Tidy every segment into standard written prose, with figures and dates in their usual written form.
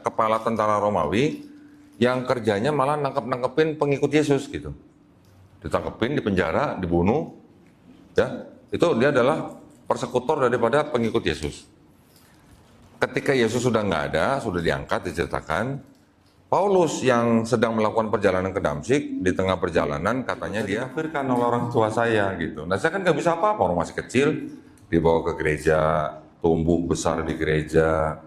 kepala tentara Romawi yang kerjanya malah nangkep-nangkepin pengikut Yesus gitu. Ditangkepin, dipenjara, dibunuh, ya. Itu dia adalah persekutor daripada pengikut Yesus. Ketika Yesus sudah nggak ada, sudah diangkat, diceritakan, Paulus yang sedang melakukan perjalanan ke Damsyik, di tengah perjalanan katanya dia dikafirkan oleh orang tua saya gitu. Nah saya kan nggak bisa apa-apa, orang masih kecil, dibawa ke gereja, tumbuh besar di gereja.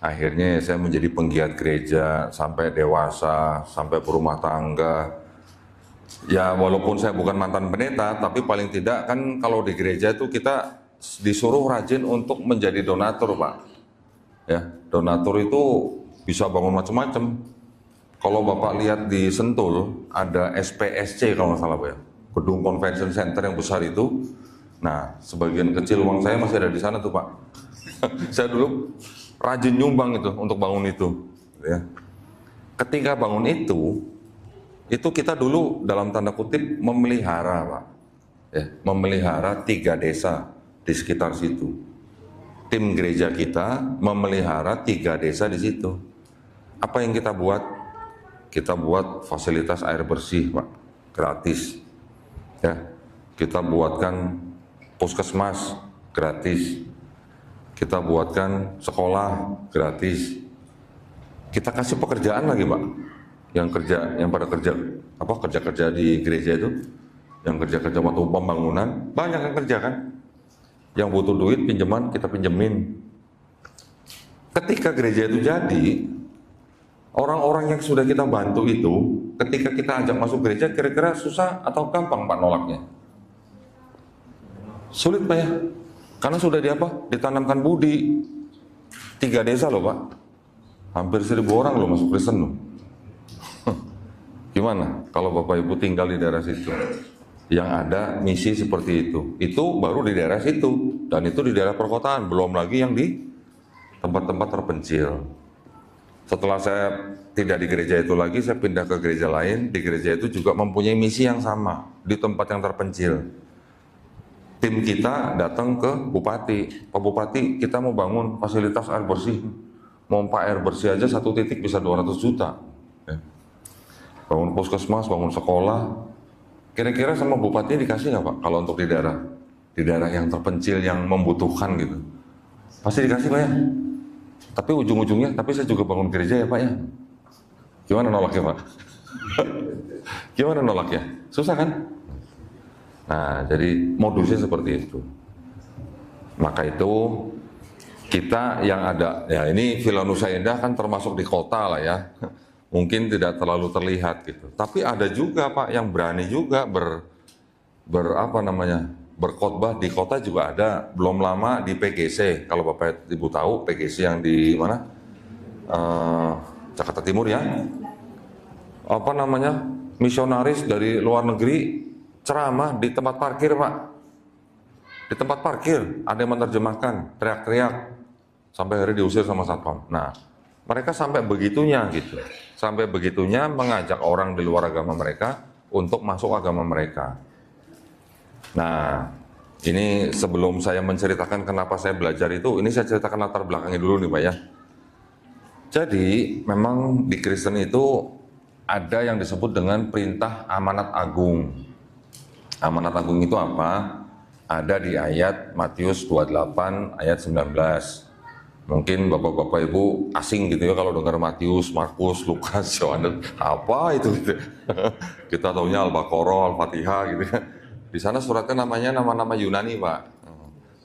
Akhirnya saya menjadi penggiat gereja sampai dewasa, sampai berumah tangga. Ya walaupun saya bukan mantan pendeta, tapi paling tidak kan kalau di gereja itu kita disuruh rajin untuk menjadi donatur, Pak. Ya, donatur itu bisa bangun macam-macam. Kalau Bapak lihat di Sentul, ada SPSC kalau nggak salah Pak ya, Gedung Convention Center yang besar itu. Nah, sebagian kecil uang saya masih ada di sana tuh Pak. Saya dulu rajin nyumbang itu untuk bangun itu. Ya. Ketika bangun itu kita dulu dalam tanda kutip memelihara Pak. Ya, memelihara 3 desa di sekitar situ. Tim gereja kita memelihara 3 desa di situ. Apa yang kita buat? Kita buat fasilitas air bersih, Pak, gratis. Ya, kita buatkan puskesmas gratis. Kita buatkan sekolah gratis. Kita kasih pekerjaan lagi, Pak. Yang pada kerja di gereja itu, yang kerja waktu pembangunan, banyak yang kerja kan. Yang butuh duit pinjaman kita pinjemin. Ketika gereja itu jadi, orang-orang yang sudah kita bantu itu, ketika kita ajak masuk gereja, kira-kira susah atau gampang Pak nolaknya? Sulit Pak ya, karena sudah ditanamkan budi. 3 desa loh Pak, hampir 1.000 orang loh masuk Kristen loh. Gimana kalau Bapak Ibu tinggal di daerah situ? Yang ada misi seperti itu baru di daerah situ, dan itu di daerah perkotaan, belum lagi yang di tempat-tempat terpencil. Setelah saya tidak di gereja itu lagi, saya pindah ke gereja lain. Di gereja itu juga mempunyai misi yang sama di tempat yang terpencil. Tim kita datang ke Bupati, Pak Bupati, kita mau bangun fasilitas air bersih. Pompa air bersih aja 1 titik bisa 200 juta. Ya. Bangun puskesmas, bangun sekolah. Kira-kira sama Bupati dikasih nggak Pak? Kalau untuk di daerah yang terpencil yang membutuhkan gitu, pasti dikasih Pak ya. Tapi ujung-ujungnya, tapi saya juga bangun gereja ya Pak ya. Gimana nolaknya Pak? Gimana nolaknya? Susah kan? Nah, jadi modusnya seperti itu. Maka itu kita yang ada, ya ini Villa Nusa Indah kan termasuk di kota lah ya. Mungkin tidak terlalu terlihat gitu. Tapi ada juga Pak yang berani juga berkhotbah di kota juga ada. Belum lama di PGC, kalau Bapak Ibu tahu PGC yang di mana? Jakarta Timur ya. Misionaris dari luar negeri ceramah di tempat parkir Pak. Di tempat parkir ada yang menerjemahkan, teriak-teriak sampai akhirnya diusir sama satpam. Nah, mereka sampai begitunya gitu. Sampai begitunya mengajak orang di luar agama mereka untuk masuk agama mereka. Nah, ini sebelum saya menceritakan kenapa saya belajar itu, ini saya ceritakan latar belakangnya dulu nih Pak ya. Jadi, memang di Kristen itu ada yang disebut dengan perintah amanat agung. Amanat agung itu apa? Ada di ayat Matius 28 ayat 19. Mungkin Bapak-Bapak Ibu asing gitu ya kalau dengar Matius, Markus, Lukas, Yohanes, apa itu gitu. Kita taunya Al-Baqarah, Al-Fatihah gitu ya. Di sana suratnya namanya nama-nama Yunani Pak.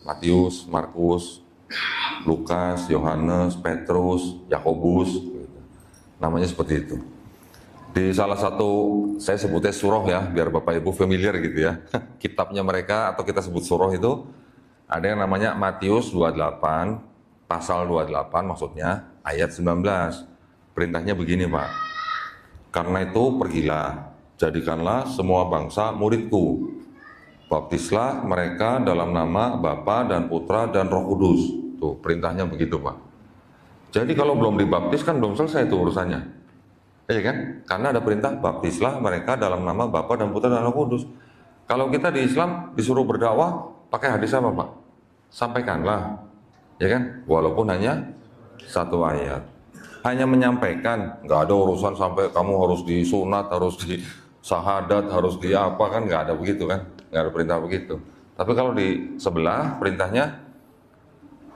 Matius, Markus, Lukas, Yohanes, Petrus, Yakobus gitu. Namanya seperti itu. Di salah satu, saya sebutnya surah ya, biar Bapak Ibu familiar gitu ya. Kitabnya mereka atau kita sebut surah itu ada yang namanya Matius 28 pasal 28 maksudnya ayat 19. Perintahnya begini Pak. Karena itu pergilah, jadikanlah semua bangsa muridku. Baptislah mereka dalam nama Bapa dan Putra dan Roh Kudus. Tuh perintahnya begitu Pak. Jadi kalau belum dibaptis kan belum selesai itu urusannya. Iya kan? Karena ada perintah baptislah mereka dalam nama Bapa dan Putra dan Roh Kudus. Kalau kita di Islam disuruh berdakwah pakai hadis apa Pak? Sampaikanlah. Ya kan? Walaupun hanya 1 ayat. hanya menyampaikan, nggak ada urusan sampai kamu harus disunat, harus di syahadat, harus di apa, kan nggak ada begitu kan, nggak ada perintah begitu. Tapi kalau di sebelah perintahnya,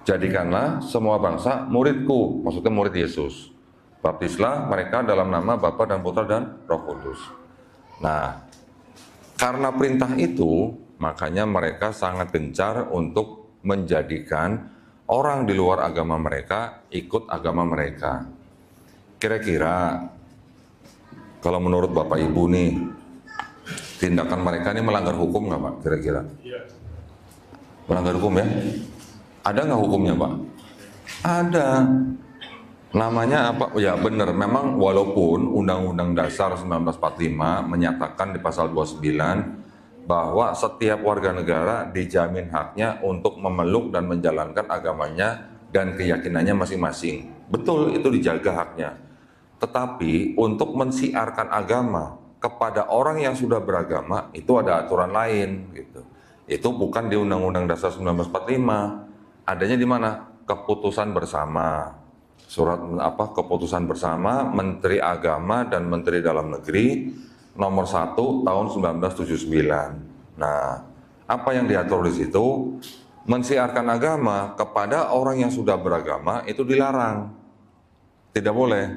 jadikanlah semua bangsa muridku, maksudnya murid Yesus. Baptislah mereka dalam nama Bapa dan Putra dan Roh Kudus. Nah, karena perintah itu, makanya mereka sangat gencar untuk menjadikan orang di luar agama mereka ikut agama mereka. Kira-kira kalau menurut Bapak Ibu nih, tindakan mereka ini melanggar hukum nggak Pak? Kira-kira? Melanggar hukum ya? Ada nggak hukumnya Pak? Ada. Namanya apa? Ya benar, memang walaupun Undang-Undang Dasar 1945 menyatakan di pasal 29 bahwa setiap warga negara dijamin haknya untuk memeluk dan menjalankan agamanya dan keyakinannya masing-masing. Betul, itu dijaga haknya. Tetapi untuk mensiarkan agama kepada orang yang sudah beragama itu ada aturan lain gitu. Itu bukan di Undang-Undang Dasar 1945. Adanya di mana? Keputusan bersama. Surat keputusan bersama Menteri Agama dan Menteri Dalam Negeri nomor 1 tahun 1979. Nah, apa yang diatur di situ? Mensiarkan agama kepada orang yang sudah beragama itu dilarang. Tidak boleh.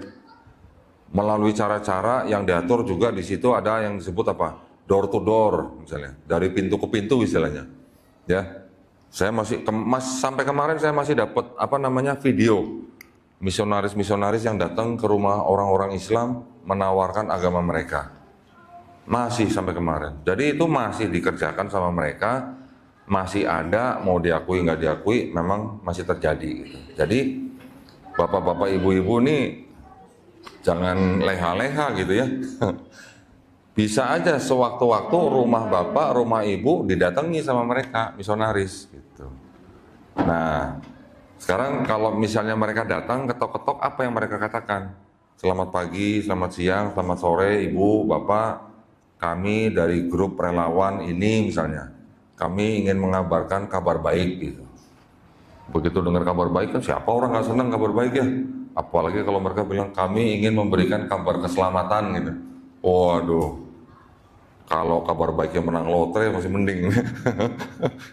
Melalui cara-cara yang diatur juga di situ ada yang disebut apa? Door to door misalnya, dari pintu ke pintu istilahnya. Ya. Saya sampai kemarin saya masih dapat video misionaris-misionaris yang datang ke rumah orang-orang Islam menawarkan agama mereka. Masih sampai kemarin. Jadi itu masih dikerjakan sama mereka, masih ada, mau diakui nggak diakui, memang masih terjadi. Gitu. Jadi bapak-bapak, ibu-ibu nih jangan leha-leha gitu ya. Bisa aja sewaktu-waktu rumah bapak, rumah ibu didatangi sama mereka, misionaris gitu. Nah, sekarang kalau misalnya mereka datang ketok-ketok, apa yang mereka katakan? Selamat pagi, selamat siang, selamat sore, ibu, bapak, kami dari grup relawan ini misalnya, kami ingin mengabarkan kabar baik gitu. Begitu dengar kabar baik kan siapa orang nggak senang kabar baik ya? Apalagi kalau mereka bilang kami ingin memberikan kabar keselamatan gitu. Waduh, kalau kabar baiknya menang lotre masih mending.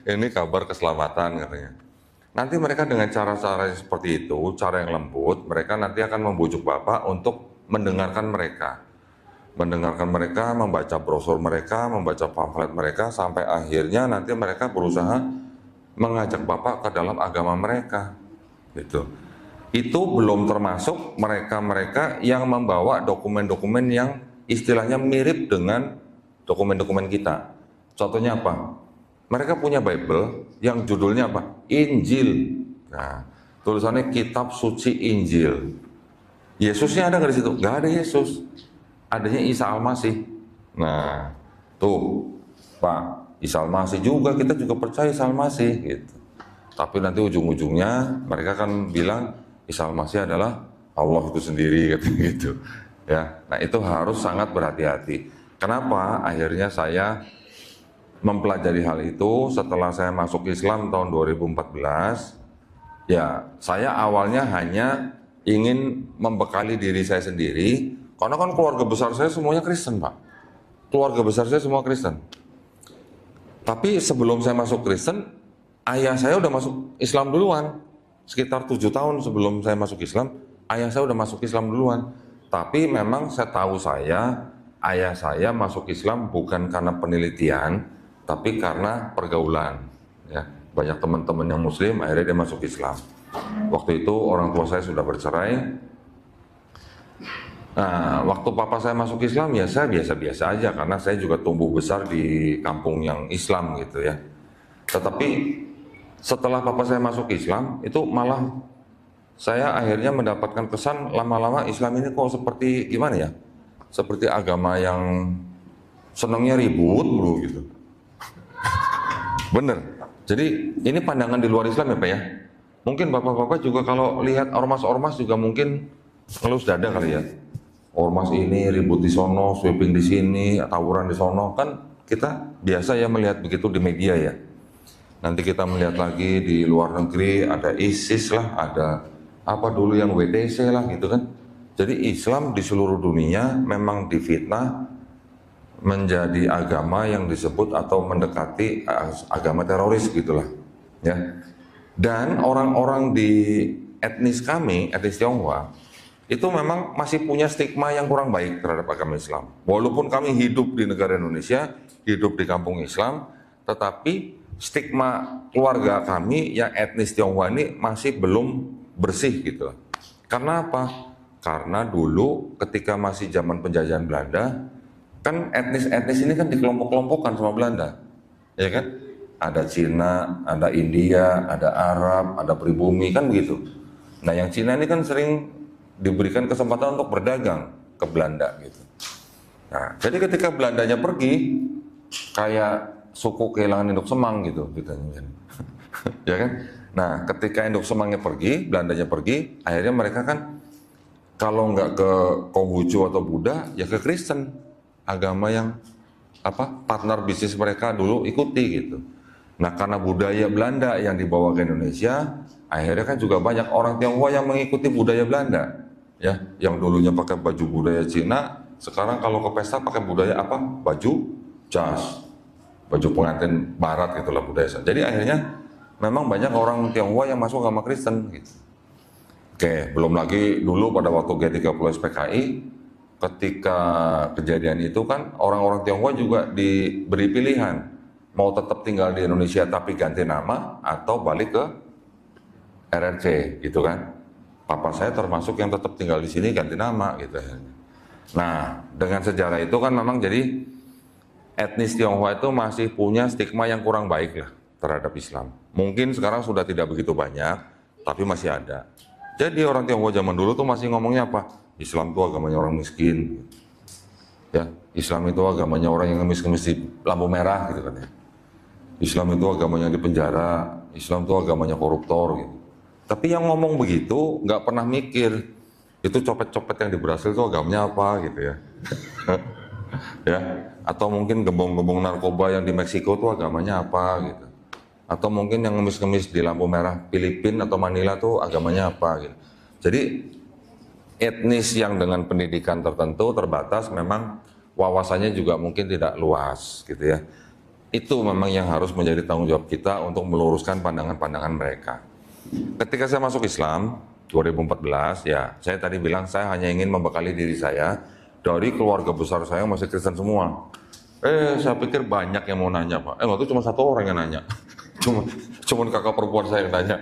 Ini kabar keselamatan katanya. Nanti mereka dengan cara-cara seperti itu, cara yang lembut, mereka nanti akan membujuk Bapak untuk mendengarkan mereka. Mendengarkan mereka, membaca brosur mereka, membaca pamflet mereka, sampai akhirnya nanti mereka berusaha mengajak Bapak ke dalam agama mereka. Gitu. Itu belum termasuk mereka-mereka yang membawa dokumen-dokumen yang istilahnya mirip dengan dokumen-dokumen kita. Contohnya apa? Mereka punya Bible yang judulnya apa? Injil. Nah, tulisannya Kitab Suci Injil. Yesusnya ada nggak di situ? Nggak ada Yesus. Adanya Isa Al-Masih. Nah, tuh, Pak, Isa Al-Masih juga, kita juga percaya Isa Al-Masih gitu. Tapi nanti ujung-ujungnya mereka kan bilang Isa Al-Masih adalah Allah itu sendiri gitu. Ya. Nah, itu harus sangat berhati-hati. Kenapa? Akhirnya saya mempelajari hal itu setelah saya masuk Islam tahun 2014. Ya, saya awalnya hanya ingin membekali diri saya sendiri, karena kan keluarga besar saya semuanya Kristen, Pak. Keluarga besar saya semua Kristen. Tapi sebelum saya masuk Kristen, ayah saya udah masuk Islam duluan. Sekitar 7 tahun sebelum saya masuk Islam, ayah saya udah masuk Islam duluan. Tapi memang ayah saya masuk Islam bukan karena penelitian, tapi karena pergaulan. Ya, banyak teman-teman yang Muslim, akhirnya dia masuk Islam. Waktu itu orang tua saya sudah bercerai. Nah, waktu papa saya masuk Islam, ya saya biasa-biasa aja, karena saya juga tumbuh besar di kampung yang Islam gitu ya. Tetapi setelah papa saya masuk Islam, itu malah saya akhirnya mendapatkan kesan lama-lama Islam ini kok seperti gimana ya? Seperti agama yang senangnya ribut bro gitu. Bener. Jadi ini pandangan di luar Islam ya Pak ya. Mungkin bapak-bapak juga kalau lihat ormas-ormas juga mungkin ngelus dada kali ya. Ormas ini ribut di sono, sweeping di sini, tawuran di sono. Kan kita biasa ya melihat begitu di media ya. Nanti kita melihat lagi di luar negeri ada ISIS lah, ada apa dulu yang WTC lah gitu kan. Jadi Islam di seluruh dunia memang difitnah menjadi agama yang disebut atau mendekati agama teroris gitulah ya. Dan orang-orang di etnis kami, etnis Tionghoa, itu memang masih punya stigma yang kurang baik terhadap agama Islam. Walaupun kami hidup di negara Indonesia, hidup di kampung Islam, tetapi stigma keluarga kami yang etnis Tionghoa ini masih belum bersih gitu. Karena apa? Karena dulu ketika masih zaman penjajahan Belanda, kan etnis-etnis ini kan dikelompok-kelompokkan sama Belanda, ya kan? Ada Cina, ada India, ada Arab, ada pribumi, kan begitu. Nah yang Cina ini kan sering diberikan kesempatan untuk berdagang ke Belanda gitu. Nah jadi ketika Belandanya pergi, kayak suku kehilangan induk semang gitu, ya kan? Nah ketika induk semangnya pergi, Belandanya pergi, akhirnya mereka kan kalau nggak ke Konghucu atau Buddha, ya ke Kristen, agama yang partner bisnis mereka dulu ikuti gitu. Nah karena budaya Belanda yang dibawa ke Indonesia, akhirnya kan juga banyak orang Tionghoa yang mengikuti budaya Belanda, ya, yang dulunya pakai baju budaya Cina, sekarang kalau ke pesta pakai budaya apa? Baju jas, baju pengantin Barat gitulah budaya. Jadi akhirnya memang banyak orang Tionghoa yang masuk agama Kristen gitu. Oke, belum lagi dulu pada waktu G30 SPKI, ketika kejadian itu kan orang-orang Tionghoa juga diberi pilihan, mau tetap tinggal di Indonesia tapi ganti nama atau balik ke RRC gitu kan. Papa saya termasuk yang tetap tinggal di sini ganti nama gitu. Nah, dengan sejarah itu kan memang jadi etnis Tionghoa itu masih punya stigma yang kurang baik lah terhadap Islam. Mungkin sekarang sudah tidak begitu banyak, tapi masih ada. Jadi orang Tionghoa zaman dulu tuh masih ngomongnya apa? Islam itu agamanya orang miskin. Ya, Islam itu agamanya orang yang ngemis-ngemis di lampu merah gitu kan ya. Islam itu agamanya di penjara, Islam itu agamanya koruptor gitu. Tapi yang ngomong begitu nggak pernah mikir itu copet-copet yang di Brasil itu agamanya apa gitu ya. Ya, atau mungkin gembong-gembong narkoba yang di Meksiko itu agamanya apa gitu. Atau mungkin yang ngemis-ngemis di lampu merah Filipina atau Manila tuh agamanya apa gitu. Jadi etnis yang dengan pendidikan tertentu terbatas memang wawasannya juga mungkin tidak luas gitu ya. Itu memang yang harus menjadi tanggung jawab kita untuk meluruskan pandangan-pandangan mereka. Ketika saya masuk Islam 2014 ya, saya tadi bilang saya hanya ingin membekali diri saya dari keluarga besar saya masih Kristen semua. Saya pikir banyak yang mau nanya Pak. Waktu itu cuma satu orang yang nanya. Cuma kakak perempuan saya yang tanya.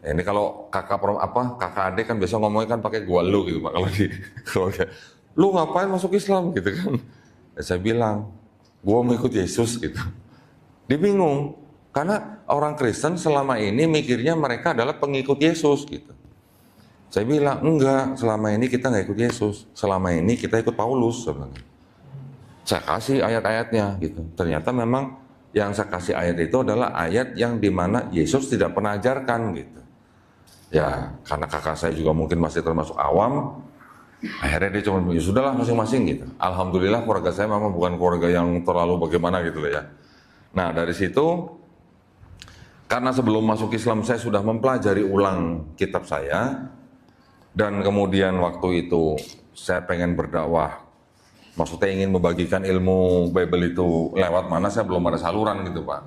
Ini kalau kakak adik kan biasa ngomongnya kan pakai gua lu gitu Pak kalau di keluarga. Lu ngapain masuk Islam gitu kan? Saya bilang, gua mau ikut Yesus gitu. Dia bingung karena orang Kristen selama ini mikirnya mereka adalah pengikut Yesus gitu. Saya bilang enggak, selama ini kita nggak ikut Yesus, selama ini kita ikut Paulus sebenarnya. Saya kasih ayat-ayatnya gitu. Ternyata memang yang saya kasih ayat itu adalah ayat yang dimana Yesus tidak pernah ajarkan gitu. Ya karena kakak saya juga mungkin masih termasuk awam, akhirnya dia cuma ya sudahlah masing-masing gitu. Alhamdulillah keluarga saya memang bukan keluarga yang terlalu bagaimana gitu loh ya. Nah dari situ, karena sebelum masuk Islam saya sudah mempelajari ulang kitab saya, dan kemudian waktu itu saya pengen berdakwah. Maksudnya ingin membagikan ilmu Bible itu lewat mana, saya belum ada saluran gitu Pak.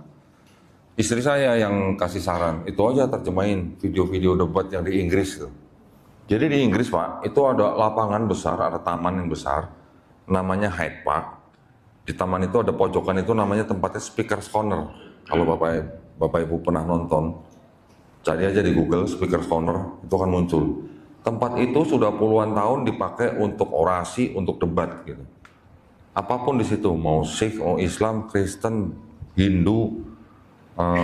Istri saya yang kasih saran, itu aja terjemahin video-video debat yang di Inggris tuh. Jadi di Inggris Pak, itu ada lapangan besar, ada taman yang besar, namanya Hyde Park. Di taman itu ada pojokan itu namanya tempatnya Speaker's Corner. Kalau Bapak Ibu pernah nonton, cari aja di Google Speaker's Corner, itu akan muncul. Tempat itu sudah puluhan tahun dipakai untuk orasi, untuk debat gitu. Apapun di situ, mau Sikh, mau Islam, Kristen, Hindu,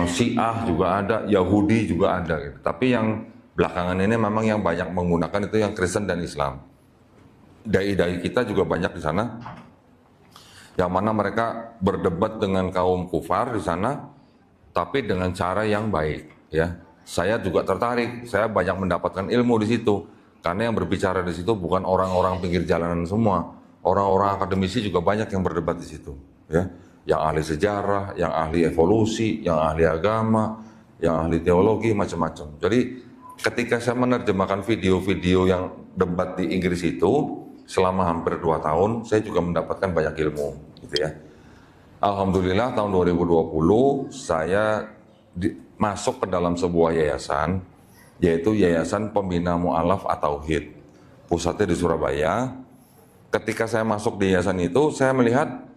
Syiah juga ada, Yahudi juga ada gitu. Tapi yang belakangan ini memang yang banyak menggunakan itu yang Kristen dan Islam. Dai-dai kita juga banyak di sana, yang mana mereka berdebat dengan kaum kufar di sana, tapi dengan cara yang baik ya. Saya juga tertarik, saya banyak mendapatkan ilmu di situ. Karena yang berbicara di situ bukan orang-orang pinggir jalanan semua. Orang-orang akademisi juga banyak yang berdebat di situ, ya. Yang ahli sejarah, yang ahli evolusi, yang ahli agama, yang ahli teologi, macam-macam. Jadi ketika saya menerjemahkan video-video yang debat di Inggris itu selama hampir 2 tahun, saya juga mendapatkan banyak ilmu, gitu ya. Alhamdulillah tahun 2020 saya masuk ke dalam sebuah yayasan, yaitu Yayasan Pembina Mu'alaf At-Tauhid, pusatnya di Surabaya. Ketika saya masuk di yayasan itu, saya melihat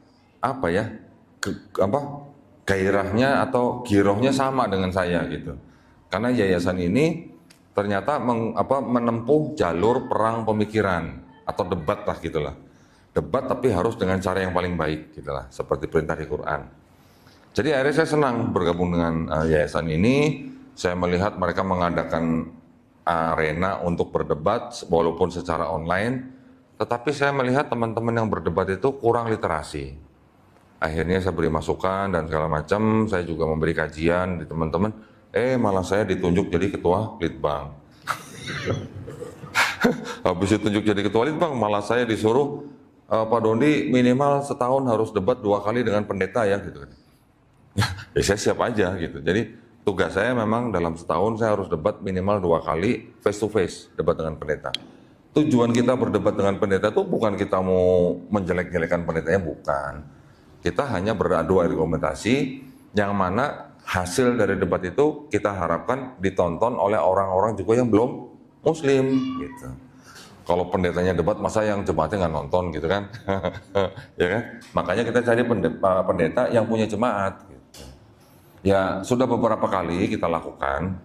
gairahnya atau girohnya sama dengan saya gitu. Karena yayasan ini ternyata menempuh jalur perang pemikiran atau debat lah gitulah. Debat tapi harus dengan cara yang paling baik gitulah, seperti perintah di Quran. Jadi akhirnya saya senang bergabung dengan yayasan ini. Saya melihat mereka mengadakan arena untuk berdebat walaupun secara online. Tetapi saya melihat teman-teman yang berdebat itu kurang literasi. Akhirnya saya beri masukan dan segala macam. Saya juga memberi kajian di teman-teman. Malah saya ditunjuk jadi ketua Litbang. Habis ditunjuk jadi ketua Litbang, malah saya disuruh, Pak Dondi minimal setahun harus debat 2 kali dengan pendeta ya gitu. Ya saya siap aja gitu. Jadi tugas saya memang dalam setahun saya harus debat minimal 2 kali face to face, debat dengan pendeta. Tujuan kita berdebat dengan pendeta itu bukan kita mau menjelek-jelekan pendetanya, bukan. Kita hanya beradu argumentasi yang mana hasil dari debat itu kita harapkan ditonton oleh orang-orang juga yang belum muslim gitu. Kalau pendetanya debat, masa yang jemaatnya nggak nonton gitu kan? Ya kan? Makanya kita cari pendeta yang punya jemaat. Gitu. Ya sudah beberapa kali kita lakukan.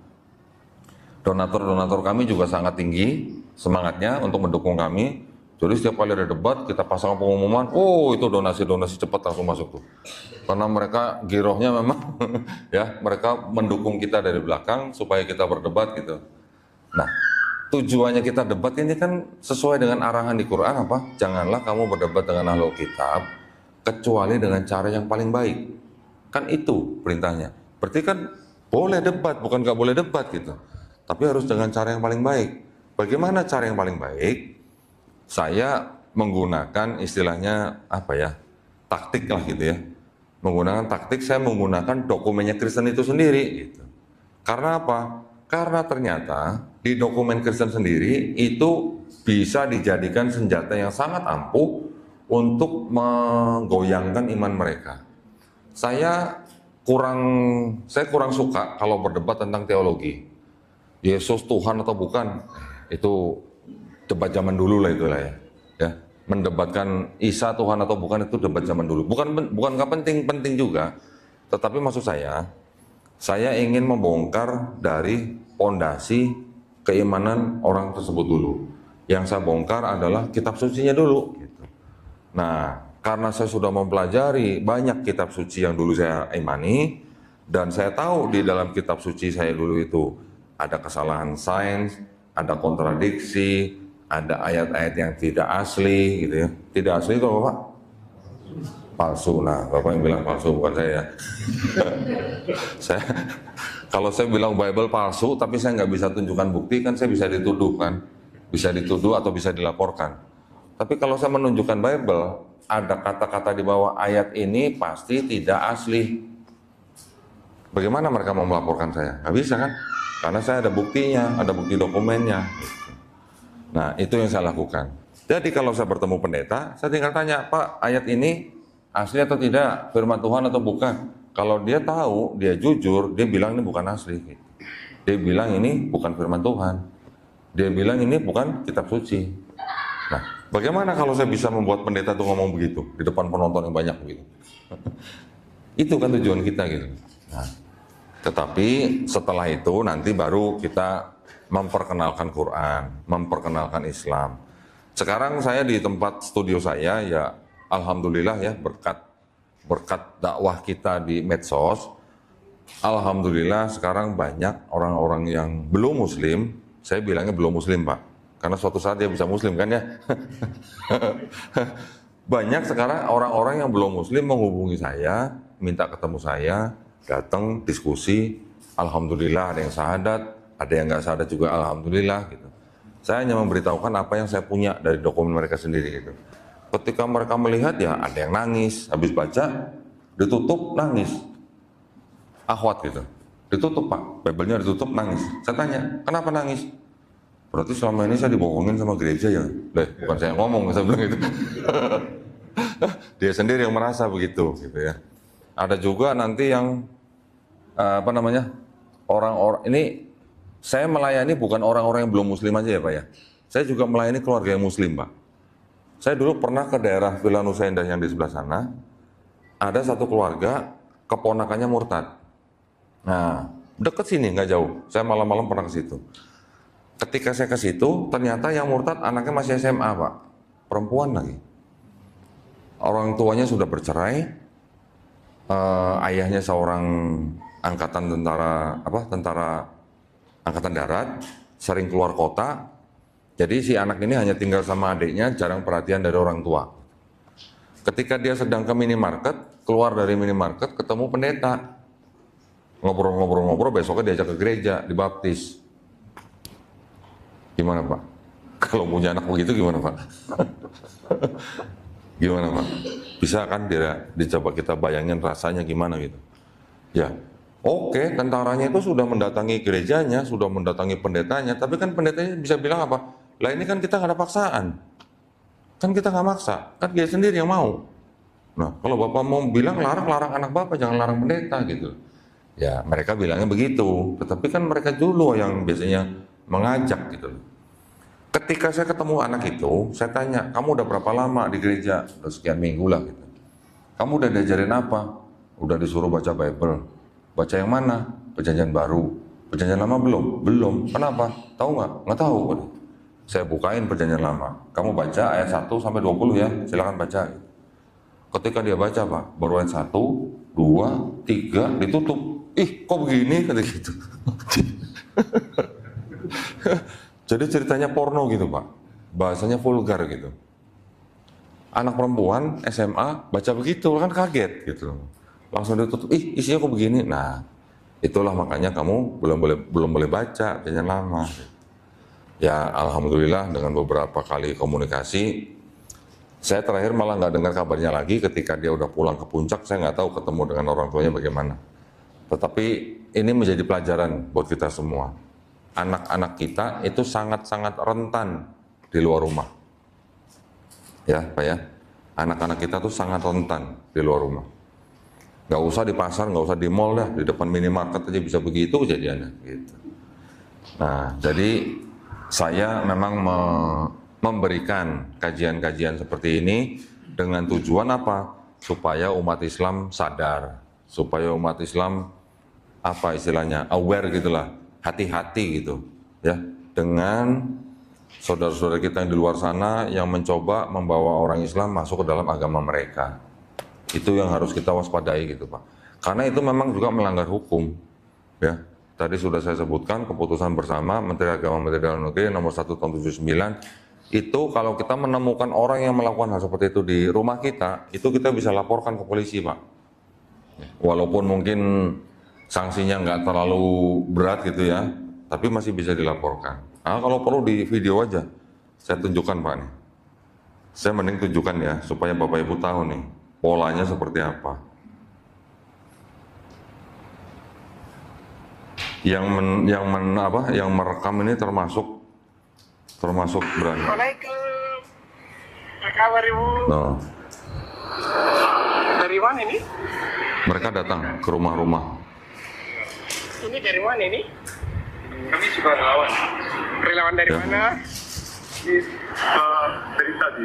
Donatur-donatur kami juga sangat tinggi semangatnya untuk mendukung kami. Jadi setiap kali ada debat kita pasang pengumuman, itu donasi-donasi cepat langsung masuk tuh. Karena mereka girohnya memang ya mereka mendukung kita dari belakang supaya kita berdebat gitu. Nah, tujuannya kita debat ini kan sesuai dengan arahan di Quran apa? Janganlah kamu berdebat dengan ahlul kitab kecuali dengan cara yang paling baik. Kan itu perintahnya. Berarti kan boleh debat, bukan nggak boleh debat gitu. Tapi harus dengan cara yang paling baik. Bagaimana cara yang paling baik? Saya menggunakan istilahnya taktik lah gitu ya. Menggunakan taktik, saya menggunakan dokumennya Kristen itu sendiri gitu. Karena apa? Karena ternyata di dokumen Kristen sendiri itu bisa dijadikan senjata yang sangat ampuh untuk menggoyangkan iman mereka. Saya kurang suka kalau berdebat tentang teologi. Yesus Tuhan atau bukan, itu debat zaman dulu lah itulah ya. Mendebatkan Isa Tuhan atau bukan itu debat zaman dulu. Bukan nggak penting juga. Tetapi maksud saya ingin membongkar dari pondasi keimanan orang tersebut dulu. Yang saya bongkar adalah kitab sucinya dulu. Gitu. Nah, karena saya sudah mempelajari banyak kitab suci yang dulu saya imani, dan saya tahu di dalam kitab suci saya dulu itu ada kesalahan sains, ada kontradiksi, ada ayat-ayat yang tidak asli, gitu ya. Tidak asli itu apa, Pak? Palsu. Nah, Bapak yang bilang palsu bukan saya. Kalau saya bilang Bible palsu, tapi saya nggak bisa tunjukkan bukti, kan saya bisa dituduh kan, bisa dituduh atau bisa dilaporkan. Tapi kalau saya menunjukkan Bible, ada kata-kata di bawah ayat ini pasti tidak asli. Bagaimana mereka mau melaporkan saya? Nggak bisa kan? Karena saya ada buktinya, ada bukti dokumennya. Nah, itu yang saya lakukan. Jadi kalau saya bertemu pendeta, saya tinggal tanya, Pak, ayat ini asli atau tidak? Firman Tuhan atau bukan? Kalau dia tahu, dia jujur, dia bilang ini bukan asli. Dia bilang ini bukan firman Tuhan. Dia bilang ini bukan kitab suci. Nah, bagaimana kalau saya bisa membuat pendeta itu ngomong begitu di depan penonton yang banyak begitu? Itu kan tujuan kita gitu. Nah, tetapi setelah itu nanti baru kita memperkenalkan Quran, memperkenalkan Islam. Sekarang saya di tempat studio saya ya alhamdulillah ya berkat dakwah kita di medsos. Alhamdulillah sekarang banyak orang-orang yang belum muslim, saya bilangnya belum muslim, Pak. Karena suatu saat dia bisa muslim kan ya. Banyak sekarang orang-orang yang belum muslim menghubungi saya, minta ketemu saya, datang diskusi. Alhamdulillah ada yang syahadat, ada yang nggak syahadat juga alhamdulillah gitu. Saya hanya memberitahukan apa yang saya punya dari dokumen mereka sendiri gitu. Ketika mereka melihat ya ada yang nangis, habis baca ditutup nangis. Akhwat gitu. Ditutup Pak, Bible-nya ditutup, nangis. Saya tanya, kenapa nangis? Berarti selama ini saya dibohongin sama gereja ya? Bukan saya ngomong, saya bilang gitu. Dia sendiri yang merasa begitu, gitu ya. Ada juga nanti yang orang-orang ini, saya melayani bukan orang-orang yang belum muslim aja ya Pak ya. Saya juga melayani keluarga yang muslim Pak. Saya dulu pernah ke daerah Villa Nusa Indah yang di sebelah sana, ada satu keluarga, keponakannya murtad. Nah, deket sini, nggak jauh. Saya malam-malam pernah ke situ. Ketika saya ke situ, ternyata yang murtad anaknya masih SMA Pak. Perempuan lagi. Orang tuanya sudah bercerai, ayahnya seorang angkatan tentara angkatan darat, sering keluar kota. Jadi si anak ini hanya tinggal sama adiknya, jarang perhatian dari orang tua. Ketika dia sedang ke minimarket, keluar dari minimarket, ketemu pendeta. Ngobrol-ngobrol, besoknya diajak ke gereja, dibaptis. Gimana Pak? Kalau punya anak begitu gimana Pak? Gimana Pak? Bisa kan dicoba kita bayangin rasanya gimana gitu. Ya, oke, tentaranya itu sudah mendatangi gerejanya, sudah mendatangi pendetanya, tapi kan pendetanya bisa bilang apa? Lah ini kan kita nggak ada paksaan. Kan kita nggak maksa, kan dia sendiri yang mau. Nah, kalau Bapak mau bilang larang anak Bapak, jangan larang pendeta gitu. Ya, mereka bilangnya begitu, tetapi kan mereka dulu yang biasanya mengajak gitu. Ketika saya ketemu anak itu, saya tanya, kamu udah berapa lama di gereja? Udah sekian minggu lah gitu. Kamu udah diajarin apa? Udah disuruh baca Bible. Baca yang mana? Perjanjian baru. Perjanjian lama belum? Belum. Kenapa? Tahu nggak? Nggak tahu. Saya bukain perjanjian lama. Kamu baca ayat 1 sampai 20 ya, silakan baca. Ketika dia baca Pak, baru ayat 1, 2, 3, ditutup. Ih, kok begini? Kata gitu. Jadi ceritanya porno gitu Pak. Bahasanya vulgar gitu. Anak perempuan SMA baca begitu, kan kaget gitu. Langsung ditutup, ih isinya kok begini. Nah, itulah makanya kamu belum boleh baca perjanjian lama. Ya alhamdulillah dengan beberapa kali komunikasi, saya terakhir malah nggak dengar kabarnya lagi ketika dia udah pulang ke puncak. Saya nggak tahu ketemu dengan orang tuanya bagaimana. Tetapi ini menjadi pelajaran buat kita semua. Anak-anak kita itu sangat-sangat rentan di luar rumah. Ya Pak ya, anak-anak kita tuh sangat rentan di luar rumah. Nggak usah di pasar, nggak usah di mall dah, di depan minimarket aja bisa begitu kejadiannya. Gitu. Nah, jadi saya memang memberikan kajian-kajian seperti ini dengan tujuan apa? Supaya umat Islam sadar, supaya umat Islam apa istilahnya aware gitulah, hati-hati gitu, ya dengan saudara-saudara kita yang di luar sana yang mencoba membawa orang Islam masuk ke dalam agama mereka. Itu yang harus kita waspadai gitu Pak. Karena itu memang juga melanggar hukum. Ya, tadi sudah saya sebutkan keputusan bersama Menteri Agama Menteri Dalam Negeri nomor 1 tahun 79. Itu kalau kita menemukan orang yang melakukan hal seperti itu di rumah kita, itu kita bisa laporkan ke polisi Pak. Walaupun mungkin sanksinya nggak terlalu berat gitu ya, tapi masih bisa dilaporkan. Nah, kalau perlu di video aja, saya tunjukkan Pak nih. Saya mending tunjukkan ya, supaya Bapak Ibu tahu nih, polanya seperti apa. Yang merekam ini termasuk berani. Assalamualaikum. Apa kabar Ibu? No. Dari mana ini? Mereka datang ke rumah-rumah. Ini dari mana ini? Kami juga relawan. Relawan dari Ya. mana? Dari tadi.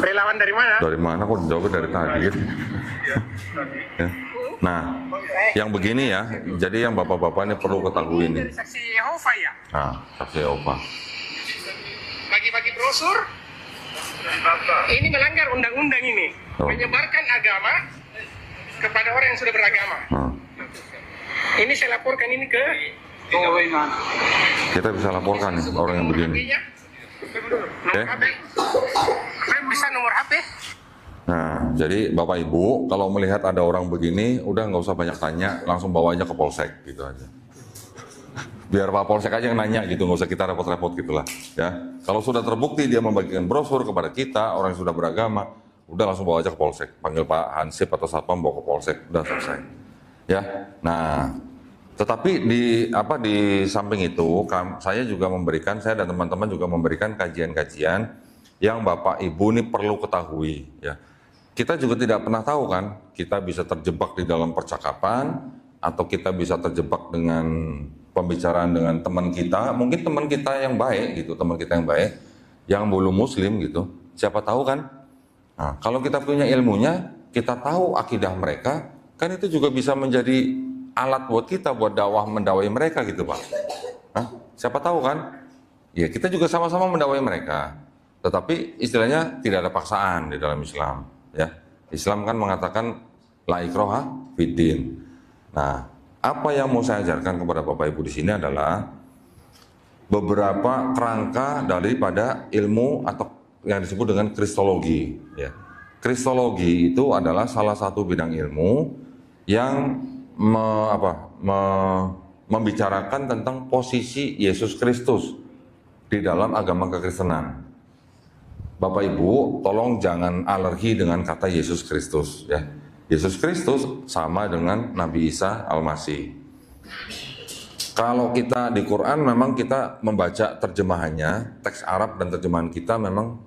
Relawan dari mana? Dari mana kok jawabnya dari tadi gitu. Ya. Nah, yang begini ya, jadi yang bapak-bapak ini perlu ketahui Dari nih. saksi Yehova ya? Nah, saksi Yehova. Bagi-bagi brosur? Ini melanggar undang-undang ini. Oh. Menyebarkan agama kepada orang yang sudah beragama. Nah, Ini saya laporkan ini ke kita bisa laporkan nih orang yang begini. HP-nya. Nomor Oke. HP. Saya bisa nomor HP. Nah, jadi Bapak Ibu kalau melihat ada orang begini, udah nggak usah banyak tanya, langsung bawa aja ke polsek gitu aja. Biar Pak Polsek aja yang nanya gitu, nggak usah kita repot-repot gitulah. Ya, kalau sudah terbukti dia membagikan brosur kepada kita orang yang sudah beragama, udah langsung bawa aja ke polsek, panggil Pak Hansip atau Satpam bawa ke polsek, udah selesai. Ya, nah Tetapi di samping itu, saya dan teman-teman juga memberikan kajian-kajian yang Bapak Ibu ini perlu ketahui. Ya, kita juga tidak pernah tahu kan, kita bisa terjebak di dalam percakapan, atau kita bisa terjebak dengan pembicaraan dengan teman kita, mungkin teman kita yang baik gitu, teman kita yang baik, yang belum Muslim gitu. Siapa tahu kan? Nah, kalau kita punya ilmunya, kita tahu akidah mereka, kan itu juga bisa menjadi alat buat kita buat mendakwai mereka gitu Pak. Hah? Siapa tahu kan? Ya kita juga sama-sama mendakwai mereka. Tetapi istilahnya tidak ada paksaan di dalam Islam. Ya, Islam kan mengatakan la ikraha fiddin. Nah, apa yang mau saya ajarkan kepada Bapak Ibu di sini adalah beberapa kerangka daripada ilmu atau yang disebut dengan kristologi. Ya. Kristologi itu adalah salah satu bidang ilmu yang membicarakan tentang posisi Yesus Kristus di dalam agama kekristenan. Bapak Ibu, tolong jangan alergi dengan kata Yesus Kristus. Ya. Yesus Kristus sama dengan Nabi Isa Al-Masih. Kalau kita di Quran memang kita membaca terjemahannya, teks Arab dan terjemahan kita memang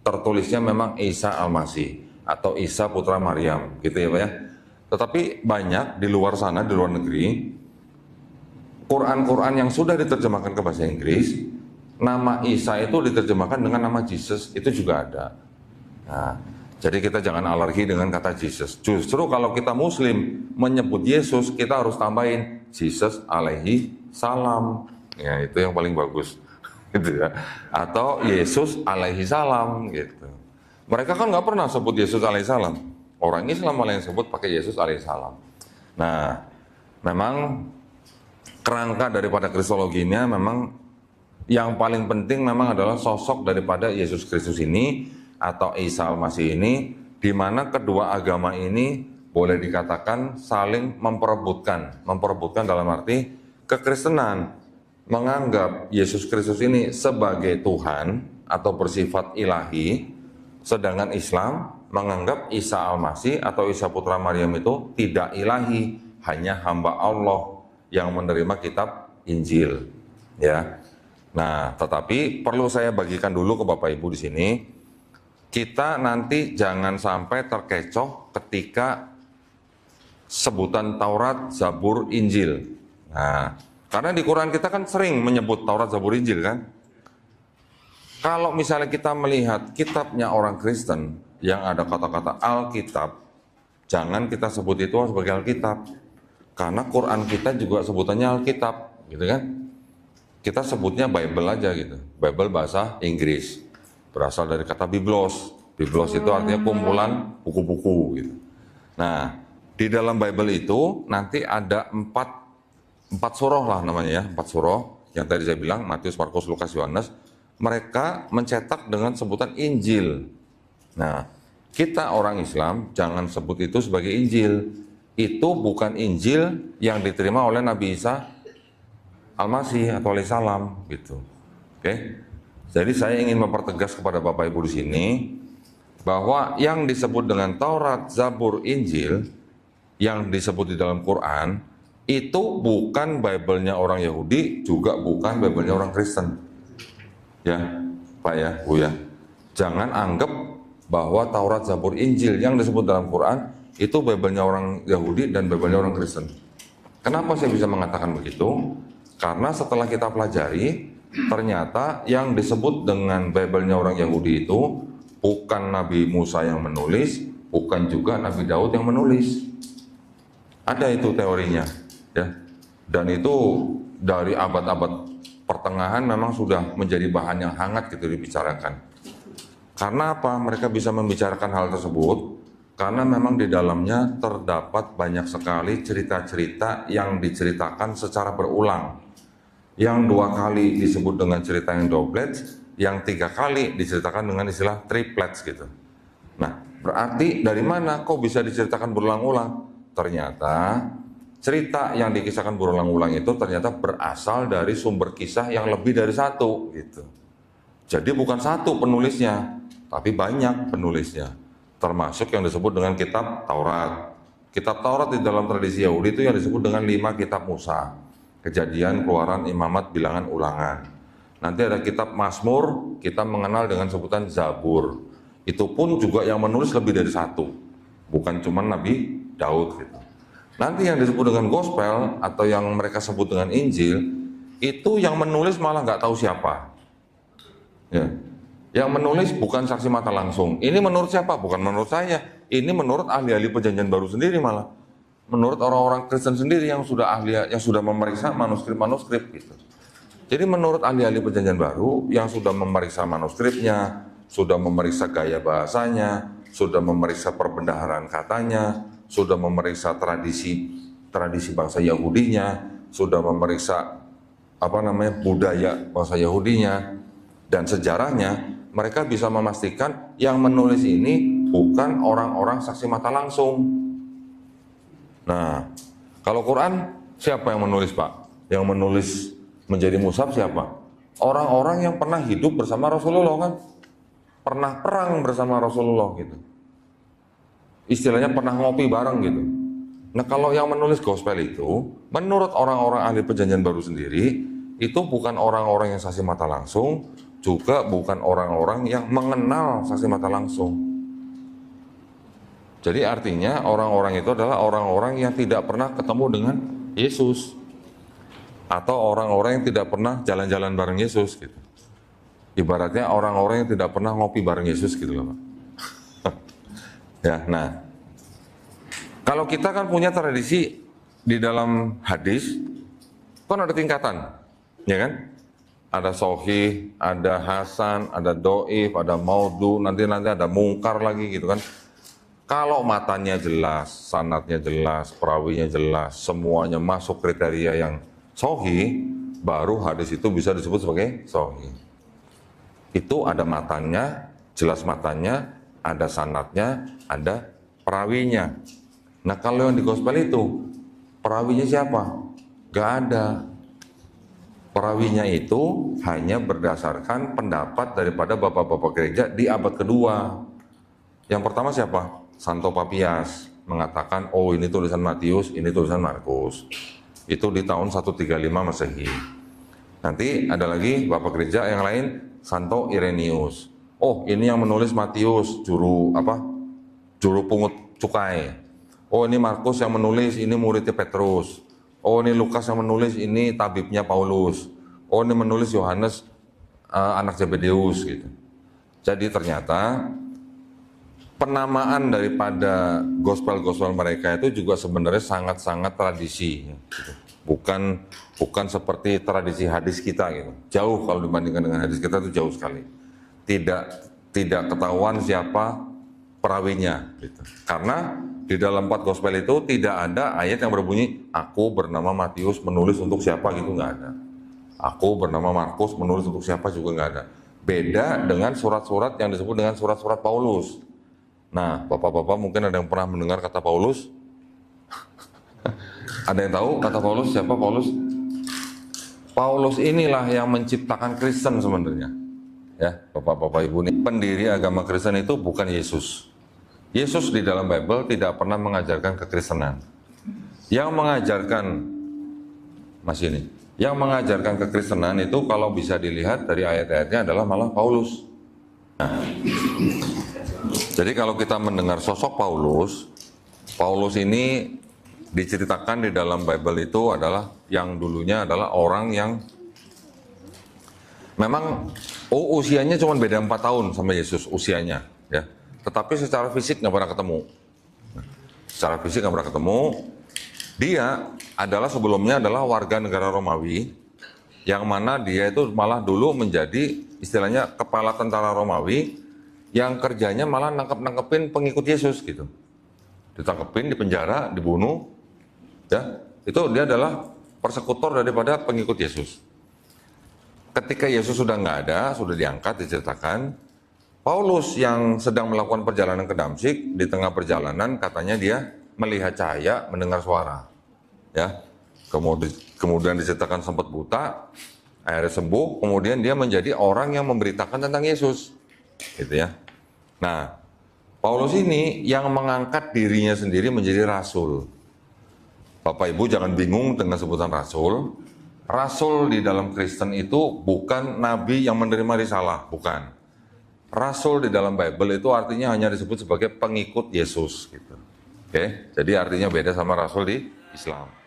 tertulisnya memang Isa Al-Masih atau Isa putra Maryam, gitu ya Pak ya. Tetapi banyak di luar sana, di luar negeri, Quran-Quran yang sudah diterjemahkan ke bahasa Inggris, nama Isa itu diterjemahkan dengan nama Jesus, itu juga ada. Nah, jadi kita jangan alergi dengan kata Jesus. Justru kalau kita Muslim menyebut Yesus, kita harus tambahin Jesus alaihi salam. Ya, itu yang paling bagus. Gitu ya. Atau Yesus alaihi salam gitu. Mereka kan nggak pernah sebut Yesus alaihi salam. Orang Islam malah yang sebut pakai Yesus alaihissalam. Nah, memang kerangka daripada kristologinya memang yang paling penting memang adalah sosok daripada Yesus Kristus ini atau Isa Al-Masih ini, di mana kedua agama ini boleh dikatakan saling memperebutkan dalam arti kekristenan menganggap Yesus Kristus ini sebagai Tuhan atau bersifat ilahi, sedangkan Islam menganggap Isa Al-Masih atau Isa putra Maryam itu tidak ilahi, hanya hamba Allah yang menerima kitab Injil. Ya. Nah, tetapi perlu saya bagikan dulu ke Bapak Ibu di sini, kita nanti jangan sampai terkecoh ketika sebutan Taurat, Zabur, Injil. Nah, karena di Quran kita kan sering menyebut Taurat, Zabur, Injil kan. Kalau misalnya kita melihat kitabnya orang Kristen yang ada kata-kata Alkitab, jangan kita sebut itu sebagai Alkitab. Karena Quran kita juga sebutannya Alkitab, gitu kan? Kita sebutnya Bible aja gitu. Bible bahasa Inggris. Berasal dari kata Biblos. Biblos itu artinya kumpulan buku-buku gitu. Nah, di dalam Bible itu nanti ada empat surah lah namanya ya, 4 surah yang tadi saya bilang, Matius, Markus, Lukas, Yohanes. Mereka mencetak dengan sebutan Injil. Nah, kita orang Islam jangan sebut itu sebagai Injil. Itu bukan Injil yang diterima oleh Nabi Isa Al-Masih atau alaihissalam gitu. Oke. Jadi saya ingin mempertegas kepada Bapak Ibu di sini bahwa yang disebut dengan Taurat, Zabur, Injil yang disebut di dalam Quran itu bukan Bible-nya orang Yahudi, juga bukan Bible-nya orang Kristen. Ya, Pak ya, Bu ya. Jangan anggap bahwa Taurat, Zabur, Injil yang disebut dalam Quran itu Bible-nya orang Yahudi dan Bible-nya orang Kristen. Kenapa saya bisa mengatakan begitu? Karena setelah kita pelajari, ternyata yang disebut dengan Bible-nya orang Yahudi itu bukan Nabi Musa yang menulis, bukan juga Nabi Daud yang menulis. Ada itu teorinya, ya. Dan itu dari abad-abad pertengahan memang sudah menjadi bahan yang hangat gitu dibicarakan. Karena apa? Mereka bisa membicarakan hal tersebut karena memang di dalamnya terdapat banyak sekali cerita-cerita yang diceritakan secara berulang. Yang 2 kali disebut dengan cerita yang doublets, yang 3 kali diceritakan dengan istilah triplets gitu. Nah, berarti dari mana kok bisa diceritakan berulang-ulang? Ternyata cerita yang dikisahkan berulang-ulang itu ternyata berasal dari sumber kisah yang lebih dari satu gitu. Jadi bukan satu penulisnya, tapi banyak penulisnya. Termasuk yang disebut dengan kitab Taurat, Kitab Taurat di dalam tradisi Yahudi itu yang disebut dengan 5 kitab Musa. Kejadian, Keluaran, Imamat, Bilangan, Ulangan. Nanti ada kitab Mazmur, kita mengenal dengan sebutan Zabur. Itu pun juga yang menulis lebih dari 1. Bukan cuma Nabi Daud gitu. Nanti yang disebut dengan Gospel atau yang mereka sebut dengan Injil, itu yang menulis malah nggak tahu siapa. Ya. Yang menulis bukan saksi mata langsung. Ini menurut siapa? Bukan menurut saya. Ini menurut ahli-ahli perjanjian baru sendiri malah. Menurut orang-orang Kristen sendiri yang sudah ahli, yang sudah memeriksa manuskrip-manuskrip gitu. Jadi menurut ahli-ahli perjanjian baru yang sudah memeriksa manuskripnya, sudah memeriksa gaya bahasanya, sudah memeriksa perbendaharaan katanya, sudah memeriksa tradisi bangsa Yahudinya, sudah memeriksa budaya bangsa Yahudinya dan sejarahnya, mereka bisa memastikan yang menulis ini bukan orang-orang saksi mata langsung. Nah, kalau Quran siapa yang menulis, Pak? Yang menulis menjadi mushaf siapa? Orang-orang yang pernah hidup bersama Rasulullah kan? Pernah perang bersama Rasulullah gitu. Istilahnya pernah ngopi bareng gitu. Nah, kalau yang menulis gospel itu, menurut orang-orang ahli perjanjian baru sendiri, itu bukan orang-orang yang saksi mata langsung, juga bukan orang-orang yang mengenal saksi mata langsung. Jadi artinya orang-orang itu adalah orang-orang yang tidak pernah ketemu dengan Yesus. Atau orang-orang yang tidak pernah jalan-jalan bareng Yesus gitu. Ibaratnya orang-orang yang tidak pernah ngopi bareng Yesus gitu loh, Pak. Ya, nah. Kalau kita kan punya tradisi di dalam hadis, kan ada tingkatan, ya kan? Ada sohih, ada hasan, ada doif, ada maudhu, nanti ada mungkar lagi gitu kan. Kalau matanya jelas, sanadnya jelas, perawinya jelas, semuanya masuk kriteria yang sohih, baru hadis itu bisa disebut sebagai sohih. Itu ada matanya, jelas matanya, ada sanadnya, ada perawinya. Nah, kalau yang di gospel itu, perawinya siapa? Gak ada. Perawinya itu hanya berdasarkan pendapat daripada bapak-bapak gereja di abad kedua. Yang pertama siapa? Santo Papias mengatakan, oh ini tulisan Matius, ini tulisan Markus. Itu di tahun 135 Masehi. Nanti ada lagi bapak gereja yang lain, Santo Irenaeus. Oh, ini yang menulis Matius, juru pungut cukai. Oh, ini Markus yang menulis, ini muridnya Petrus. Oh, ini Lukas yang menulis, ini tabibnya Paulus. Oh, ini menulis Yohanes, anak Zebedeus gitu. Jadi ternyata penamaan daripada gospel-gospel mereka itu juga sebenarnya sangat-sangat tradisi. Gitu. Bukan seperti tradisi hadis kita gitu. Jauh kalau dibandingkan dengan hadis kita itu jauh sekali. Tidak ketahuan siapa perawinya gitu. Karena di dalam 4 gospel itu tidak ada ayat yang berbunyi aku bernama Matius menulis untuk siapa gitu, nggak ada. Aku bernama Markus menulis untuk siapa juga nggak ada. Beda dengan surat-surat yang disebut dengan surat-surat Paulus. Nah, bapak-bapak mungkin ada yang pernah mendengar kata Paulus? Ada yang tahu kata Paulus? Siapa Paulus? Paulus inilah yang menciptakan Kristen sebenarnya. Ya, bapak-bapak ibu ini. Pendiri agama Kristen itu bukan Yesus. Yesus di dalam Bible tidak pernah mengajarkan kekristenan. Yang mengajarkan kekristenan itu kalau bisa dilihat dari ayat-ayatnya adalah malah Paulus. Nah, jadi kalau kita mendengar sosok Paulus ini diceritakan di dalam Bible itu adalah yang dulunya adalah orang yang memang usianya cuma beda 4 tahun sama Yesus usianya, ya. Tetapi secara fisik nggak pernah ketemu. Dia adalah sebelumnya adalah warga negara Romawi, yang mana dia itu malah dulu menjadi istilahnya kepala tentara Romawi, yang kerjanya malah nangkep-nangkepin pengikut Yesus gitu. Ditangkepin, dipenjara, dibunuh, ya. Itu dia adalah persekutor daripada pengikut Yesus. Ketika Yesus sudah nggak ada, sudah diangkat, diceritakan, Paulus yang sedang melakukan perjalanan ke Damsyik, di tengah perjalanan katanya dia melihat cahaya, mendengar suara. Ya. Kemudian diceritakan sempat buta, akhirnya sembuh, kemudian dia menjadi orang yang memberitakan tentang Yesus. Gitu ya. Nah, Paulus ini yang mengangkat dirinya sendiri menjadi rasul. Bapak Ibu jangan bingung dengan sebutan rasul. Rasul di dalam Kristen itu bukan nabi yang menerima risalah, bukan. Rasul di dalam Bible itu artinya hanya disebut sebagai pengikut Yesus gitu. Oke, jadi artinya beda sama rasul di Islam.